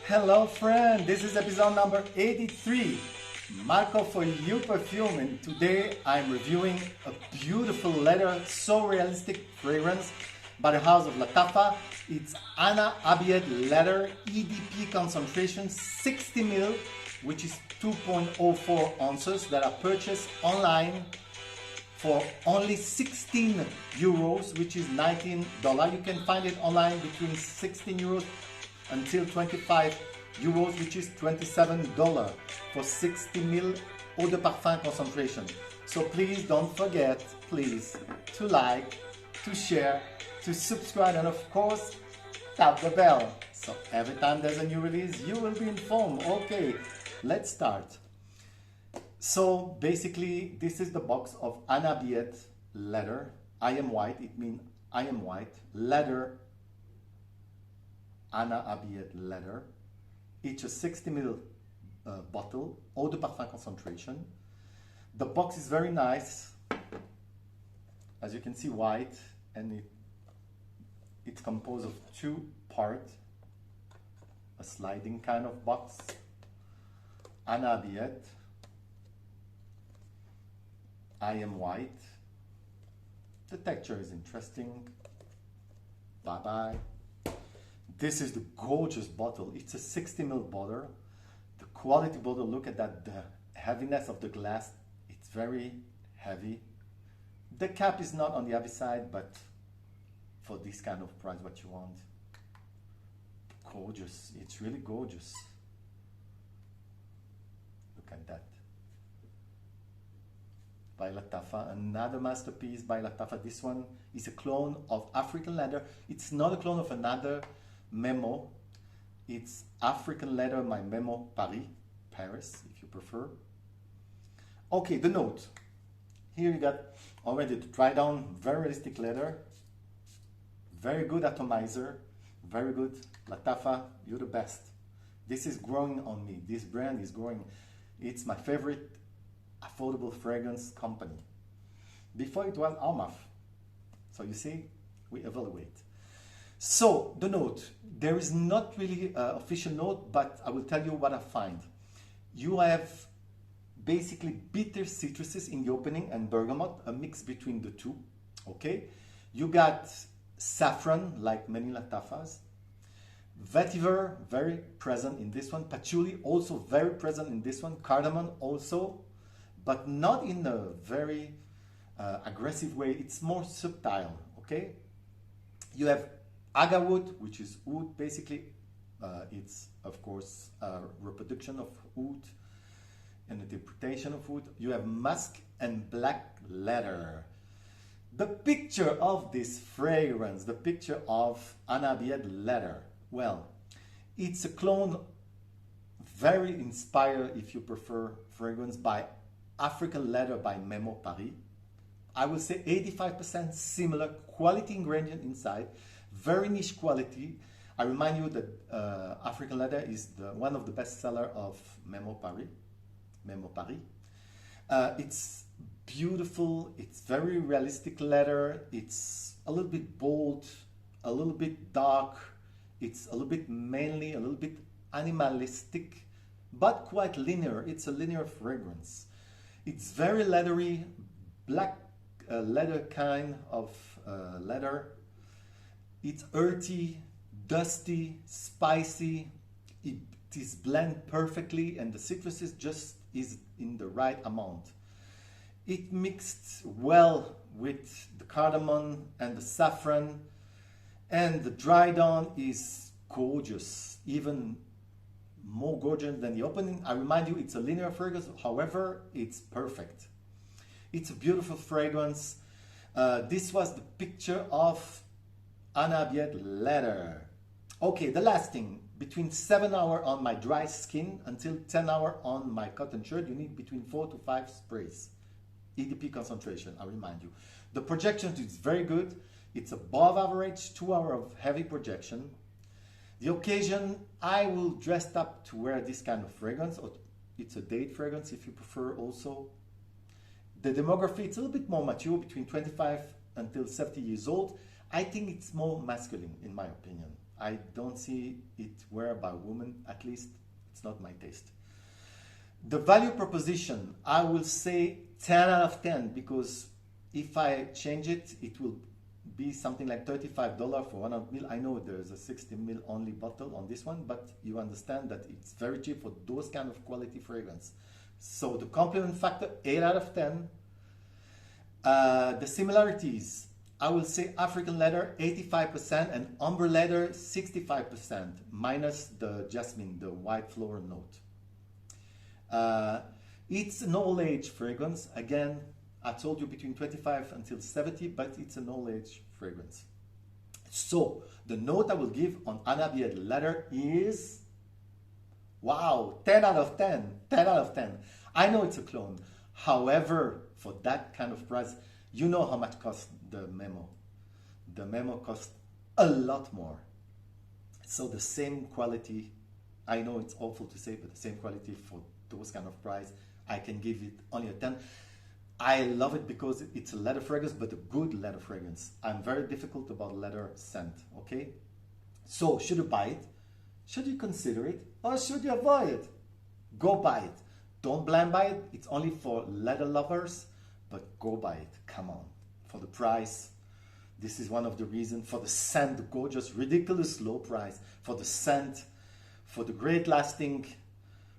Hello friend, this is episode number 83, Marco for you perfume, and today I'm reviewing a beautiful leather, so realistic fragrance by the house of Lattafa. It's Ana Abiyedh Leather, EDP concentration 60ml, which is 2.04 ounces, that are purchased online for only 16 euros, which is $19. You can find it online between 16 euros until 25 euros, which is $27 for 60 ml eau de parfum concentration. So please don't forget, please, to like, to share, to subscribe, and of course, tap the bell. So every time there's a new release, you will be informed. Okay, let's start. So basically, this is the box of Ana Abiyedh Leather. I am white, it means I am white. Leather, Ana Abiyedh Leather. It's a 60ml bottle, eau de parfum concentration. The box is very nice, as you can see, white, and it's composed of two parts, a sliding kind of box. Ana Abiyedh, I am white. The texture is interesting. Bye bye. This is the gorgeous bottle. It's a 60ml bottle. The quality bottle, look at that, the heaviness of the glass. It's very heavy. The cap is not on the heavy side, but for this kind of price, what you want. Gorgeous, it's really gorgeous. Look at that. By Lattafa, another masterpiece by Lattafa. This one is a clone of African leather. It's not a clone of another Memo. It's African leather by Memo Paris, if you prefer. Okay, the note. Here you got already the dry down, very realistic leather. Very good atomizer, very good. Lattafa, you're the best. This is growing on me. This brand is growing. It's my favorite affordable fragrance company. Before it was Almaf. So you see, we evaluate. So the note, there is not really an official note, but I will tell you what I find. You have basically bitter citruses in the opening and bergamot, a mix between the two. Okay, you got saffron, like many Lattafas. Vetiver, very present in this one. Patchouli, also very present in this one. Cardamom also, but not in a very aggressive way. It's more subtle. Okay, you have agarwood, which is wood. Basically, it's of course a reproduction of wood, an interpretation of wood. You have musk and black leather. The picture of this fragrance, the picture of Ana Abiyedh Leather, well, it's a clone, very inspired, if you prefer, fragrance by African leather by Memo Paris. I will say 85% similar quality ingredient inside, very niche quality. I remind you that African leather is one of the best sellers of Memo Paris. It's beautiful, it's very realistic leather, it's a little bit bold, a little bit dark, it's a little bit manly, a little bit animalistic, but quite linear. It's a linear fragrance. It's very leathery, black leather kind of leather. It's earthy, dusty, spicy. It is blend perfectly, and the citruses just is in the right amount. It mixed well with the cardamom and the saffron, and the dry down is gorgeous, even more gorgeous than the opening. I remind you, it's a linear fragrance, however, it's perfect. It's a beautiful fragrance. This was the picture of Ana Abiyedh Leather. Okay, the last thing, between 7 hours on my dry skin until 10 hours on my cotton shirt, you need between 4 to 5 sprays. EDP concentration, I remind you. The projection is very good. It's above average, 2 hours of heavy projection. The occasion, I will dress up to wear this kind of fragrance, or it's a date fragrance if you prefer also. The demography, it's a little bit more mature, between 25 until 70 years old. I think it's more masculine, in my opinion. I don't see it wear by women, at least it's not my taste. The value proposition, I will say 10 out of 10, because if I change it, it will be something like $35 for 100 ml. I know there's a 60 ml only bottle on this one, but you understand that it's very cheap for those kind of quality fragrance. So the compliment factor, 8 out of 10. The similarities, I will say African leather 85% and umber leather 65%, minus the jasmine, the white floral note. It's an all-age fragrance. Again, I told you between 25 until 70, but it's an all-age fragrance. So the note I will give on Ana Abiyedh Leather is, wow, 10 out of 10, 10 out of 10. I know it's a clone. However, for that kind of price, you know how much costs the Memo. The Memo costs a lot more. So the same quality, I know it's awful to say, but the same quality for those kind of price, I can give it only a 10. I love it because it's a leather fragrance, but a good leather fragrance. I'm very difficult about leather scent, okay? So, should you buy it? Should you consider it? Or should you avoid it? Go buy it. Don't blind buy it. It's only for leather lovers, but go buy it. Come on. For the price, this is one of the reasons. For the scent, the gorgeous, ridiculous low price. For the scent, for the great lasting,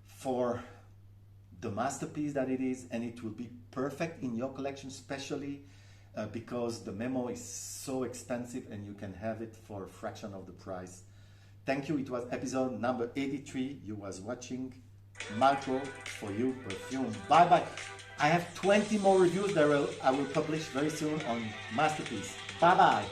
for the masterpiece that it is, and it will be perfect in your collection, especially because the Memo is so expensive and you can have it for a fraction of the price. Thank you. It was episode number 83. You was watching Marco for you perfume. Bye bye. I have 20 more reviews that I will publish very soon on masterpiece. Bye bye.